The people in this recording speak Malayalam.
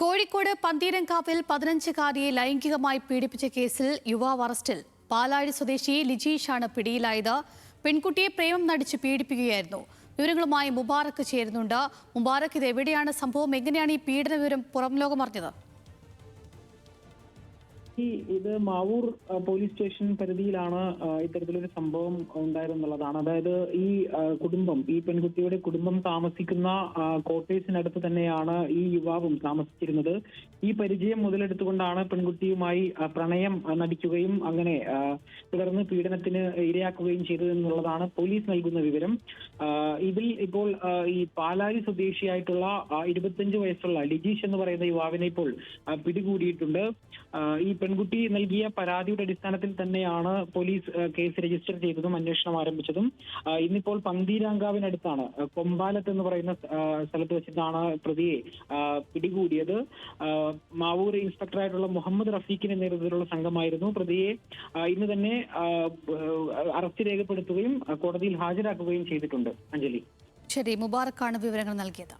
കോഴിക്കോട് പന്തീരങ്കാവിൽ 15-കാരിയെ ലൈംഗികമായി പീഡിപ്പിച്ച കേസിൽ യുവാവ് അറസ്റ്റിൽ. പാലാഴി സ്വദേശി ലിജീഷാണ് പിടിയിലായത്. പെൺകുട്ടിയെ പ്രേമം നടിച്ച് പീഡിപ്പിക്കുകയായിരുന്നു. വിവരങ്ങളുമായി മുബാറക്ക് ചേരുന്നുണ്ട്. മുബാറക്ക്, ഇത് എവിടെയാണ് സംഭവം? എങ്ങനെയാണ് ഈ പീഡന വിവരം പുറം ലോകം അറിഞ്ഞത്? ഇത് മാവൂർ പോലീസ് സ്റ്റേഷൻ പരിധിയിലാണ് ഇത്തരത്തിലൊരു സംഭവം ഉണ്ടായിരുന്നുള്ളതാണ്. അതായത് ഈ പെൺകുട്ടിയുടെ കുടുംബം താമസിക്കുന്ന ക്വാർട്ടേഴ്സിനടുത്ത് തന്നെയാണ് ഈ യുവാവും താമസിച്ചിരുന്നത്. ഈ പരിചയം മുതലെടുത്തുകൊണ്ടാണ് പെൺകുട്ടിയുമായി പ്രണയം നടിക്കുകയും അങ്ങനെ തുടർന്ന് പീഡനത്തിന് ഇരയാക്കുകയും ചെയ്തതെന്നുള്ളതാണ് പോലീസ് നൽകുന്ന വിവരം. ഇതിൽ ഇപ്പോൾ ഈ പാലാഴി സ്വദേശിയായിട്ടുള്ള 25 വയസ്സുള്ള ലിജീഷ് എന്ന് പറയുന്ന യുവാവിനെ ഇപ്പോൾ പിടികൂടിയിട്ടുണ്ട്. ഈ പെൺകുട്ടി നൽകിയ പരാതിയുടെ അടിസ്ഥാനത്തിൽ തന്നെയാണ് പോലീസ് കേസ് രജിസ്റ്റർ ചെയ്തതും അന്വേഷണം ആരംഭിച്ചതും. ഇന്നിപ്പോൾ പന്തീരാങ്കാവിനടുത്താണ് കൊമ്പാലത്ത് എന്ന് പറയുന്ന സ്ഥലത്ത് വെച്ചിട്ടാണ് പ്രതിയെ പിടികൂടിയത്. മാവൂർ ഇൻസ്പെക്ടറായിട്ടുള്ള മുഹമ്മദ് റഫീഖിന്റെ നേതൃത്വത്തിലുള്ള സംഘമായിരുന്നു പ്രതിയെ ഇന്ന് തന്നെ അറസ്റ്റ് രേഖപ്പെടുത്തുകയും കോടതിയിൽ ഹാജരാക്കുകയും ചെയ്തിട്ടുണ്ട്. അഞ്ജലി. ശരി, മുബാറക്കാണ് വിവരങ്ങൾ നൽകിയത്.